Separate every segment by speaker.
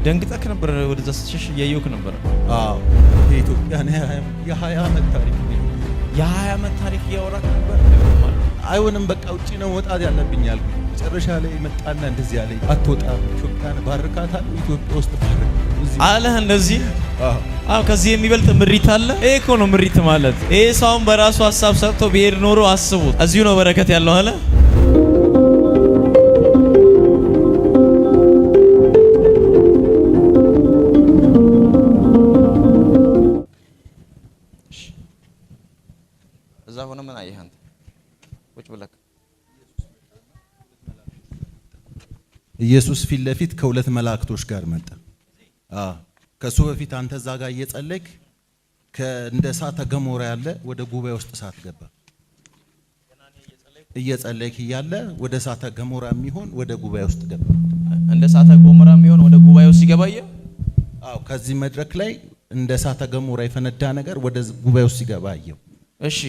Speaker 1: ደንግጠክ ነበር ወደዛ ስትሸሽ እያየሁክ ነበር።
Speaker 2: አዎ የኢትዮጵያ የ20 ዓመት ታሪክ ነው።
Speaker 1: የ20 ዓመት ታሪክ እያወራክ ነበር።
Speaker 2: አይሆንም በቃ ውጪ ነው መውጣት ያለብኝ አልኩኝ። መጨረሻ ላይ መጣና እንደዚህ ያለኝ አትወጣም፣ ኢትዮጵያን ባርካታለሁ፣ ኢትዮጵያ ውስጥ ባርክ
Speaker 1: አለህ። እንደዚህ አዎ፣ ከዚህ የሚበልጥ ምሪት አለ? ይሄ እኮ ነው ምሪት ማለት። ይሄ ሰውን በራሱ ሐሳብ ሰጥቶ ብሄድ ኖሮ አስቡት፣ እዚሁ ነው በረከት ያለው አለ። እዛ ሆነ ምን አየህ አንተ? ቁጭ ብለህ
Speaker 2: ኢየሱስ ፊት ለፊት ከሁለት መላእክቶች ጋር መጣ። ከሱ በፊት አንተ እዛ ጋር እየጸለይክ እንደ እሳተ ገሞራ ያለ ወደ ጉባኤ ውስጥ እሳት ገባ። እየጸለይክ እያለ ወደ እሳተ ገሞራ የሚሆን ወደ ጉባኤ ውስጥ ገባ።
Speaker 1: እንደ እሳተ ገሞራ የሚሆን ወደ ጉባኤ ውስጥ ሲገባየ?
Speaker 2: አዎ፣ ከዚህ መድረክ ላይ እንደ እሳተ ገሞራ የፈነዳ ነገር ወደ ጉባኤ ውስጥ ሲገባ አየው።
Speaker 1: እሺ፣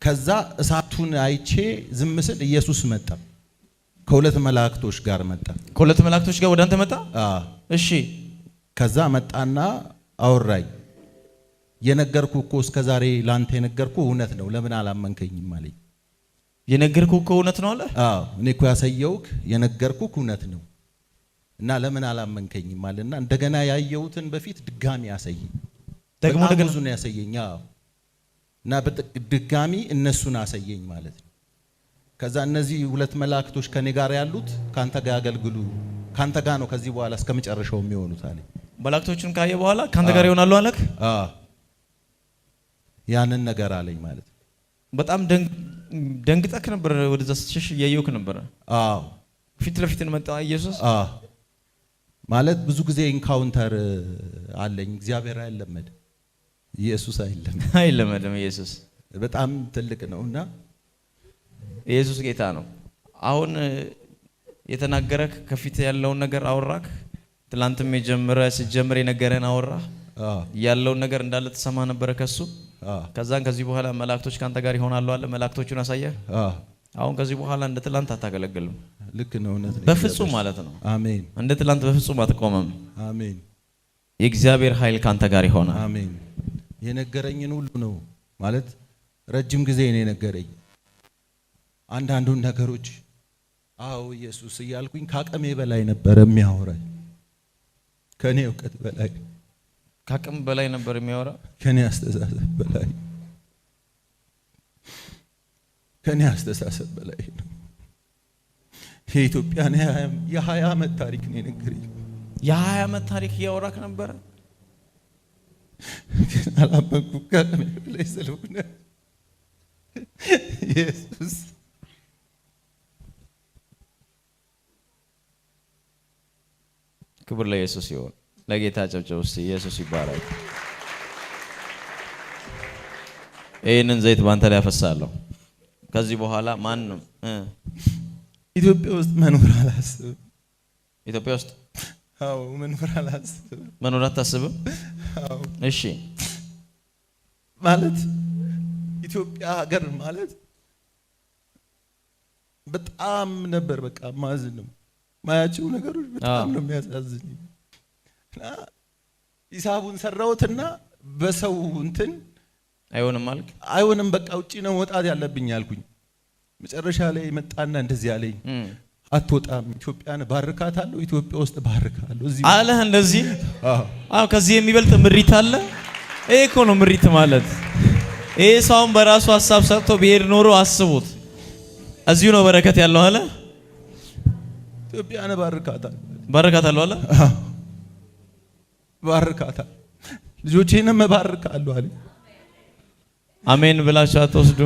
Speaker 2: ከዛ እሳቱን አይቼ ዝም ስል ኢየሱስ መጣ። ከሁለት መላእክቶች ጋር መጣ።
Speaker 1: ከሁለት መላእክቶች ጋር ወደ አንተ መጣ? እሺ።
Speaker 2: ከዛ መጣና አወራኝ። የነገርኩ እኮ እስከዛሬ ላንተ የነገርኩ እውነት ነው፣ ለምን አላመንከኝም አለኝ።
Speaker 1: የነገርኩ እኮ እውነት ነው አለ?
Speaker 2: አዎ፣ እኔ እኮ ያሳየውክ የነገርኩ እውነት ነው እና ለምን አላመንከኝም አለና እንደገና ያየሁትን በፊት ድጋሚ ያሳየኝ። ደግሞ ብዙ ነው ያሳየኝ። አዎ፣ እና ድጋሚ እነሱን አሳየኝ ማለት ነው። ከዛ እነዚህ ሁለት መላእክቶች ከኔ ጋር ያሉት ካንተ ጋር ያገልግሉ፣ ካንተ ጋር ነው ከዚህ በኋላ እስከመጨረሻው የሚሆኑት አለኝ።
Speaker 1: መላእክቶቹን ካየ በኋላ ካንተ ጋር ይሆናሉ አለክ?
Speaker 2: ያንን ነገር አለኝ ማለት ነው።
Speaker 1: በጣም ደንግጠክ ነበር ወደዛ ስትሸሽ እያየሁክ ነበር።
Speaker 2: አዎ፣
Speaker 1: ፊት ለፊት መጣ ኢየሱስ።
Speaker 2: ማለት ብዙ ጊዜ ኢንካውንተር አለኝ። እግዚአብሔር አይለመድ፣ ኢየሱስ
Speaker 1: አይለመድም። ኢየሱስ
Speaker 2: በጣም ትልቅ ነውና
Speaker 1: ኢየሱስ ጌታ ነው። አሁን የተናገረክ ከፊት ያለውን ነገር አወራክ። ትላንትም ሲጀምር የነገረን አወራህ። ያለውን ነገር እንዳለ ተሰማ ነበር ከሱ። ከዛን ከዚህ በኋላ መላእክቶች ካንተ ጋር ይሆናሉ አለ። መላእክቶቹን አሳየህ። አሁን ከዚህ በኋላ እንደ ትላንት አታገለግልም።
Speaker 2: ልክ ነው፣ እውነት ነው፣
Speaker 1: በፍጹም ማለት ነው።
Speaker 2: አሜን።
Speaker 1: እንደ ትላንት በፍጹም አትቆምም።
Speaker 2: አሜን።
Speaker 1: የእግዚአብሔር ኃይል ካንተ ጋር ይሆናል።
Speaker 2: አሜን። የነገረኝን ሁሉ ነው ማለት ረጅም ጊዜ ነው የነገረኝ። አንዳንዱን ነገሮች አዎ ኢየሱስ እያልኩኝ ከአቅሜ በላይ ነበር የሚያወራኝ። ከኔ እውቀት በላይ
Speaker 1: ከአቅም በላይ ነበር የሚያወራ።
Speaker 2: ከኔ አስተሳሰብ በላይ ነው። የኢትዮጵያ የ20 ዓመት ታሪክ ነው የነገረኝ።
Speaker 1: የ20 ዓመት ታሪክ እያወራክ ነበር።
Speaker 2: ግን አላመንኩም። ከአቅሜ በላይ ስለሆነ ኢየሱስ
Speaker 1: ክብር ለኢየሱስ ይሁን። ለጌታ ጨብጨብ እስቲ። ኢየሱስ ይባረክ። ይሄንን ዘይት ባንተ ላይ አፈሳለሁ። ከዚህ በኋላ ማንም
Speaker 2: ኢትዮጵያ ውስጥ መኖር አላስብም።
Speaker 1: ኢትዮጵያ ውስጥ
Speaker 2: አዎ መኖር አላስብም።
Speaker 1: መኖር አታስብም?
Speaker 2: አዎ።
Speaker 1: እሺ፣
Speaker 2: ማለት ኢትዮጵያ ሀገር ማለት በጣም ነበር በቃ ማዝንም ማያቸው ነገሮች በጣም ነው የሚያሳዝኝ። እና ሂሳቡን ሰራውትና በሰው እንትን
Speaker 1: አይሆንም አልክ።
Speaker 2: አይሆንም በቃ ውጪ ነው መውጣት ያለብኝ አልኩኝ። መጨረሻ ላይ መጣና እንደዚህ ያለኝ አትወጣም፣ ኢትዮጵያን ባርካታለሁ፣ ኢትዮጵያ ውስጥ ባርካለሁ እዚህ
Speaker 1: አለህ። እንደዚህ አዎ፣ ከዚህ የሚበልጥ ምሪት አለ? ይሄ እኮ ነው ምሪት ማለት። ይሄ ሰውን በራሱ ሐሳብ ሰጥቶ ብሄድ ኖሮ አስቡት፣ እዚሁ ነው በረከት ያለው አለ።
Speaker 2: ኢትዮጵያን
Speaker 1: ባርካታለሁ አለ።
Speaker 2: ባርካታለሁ፣ ልጆቼንም ባርካለሁ አለ።
Speaker 1: አሜን ብላችሁ አትወስዱ።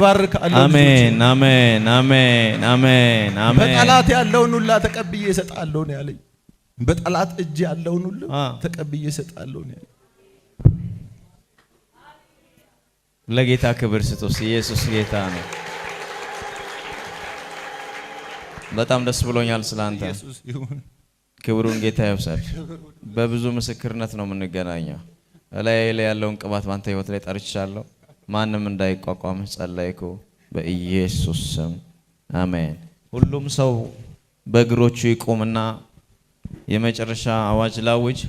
Speaker 2: ባርካለሁ።
Speaker 1: አሜን፣ አሜን፣ አሜን፣ አሜን፣ አሜን።
Speaker 2: በጠላት ያለውን ሁሉ ተቀብዬ እሰጣለሁ ነው ያለኝ። በጠላት እጅ ያለውን ሁሉ ተቀብዬ እሰጣለሁ ነው ያለኝ።
Speaker 1: ለጌታ ክብር ስጡስ። ኢየሱስ ጌታ ነው። በጣም ደስ ብሎኛል ስላንተ። ክብሩን ጌታ ይወስድ። በብዙ ምስክርነት ነው የምንገናኘው። ላይ ያለውን ቅባት ባንተ ህይወት ላይ ጠርቻለሁ። ማንም እንዳይቋቋም ጸለይኩ በኢየሱስ ስም አሜን። ሁሉም ሰው በእግሮቹ ይቆምና የመጨረሻ አዋጅ ላውጅ።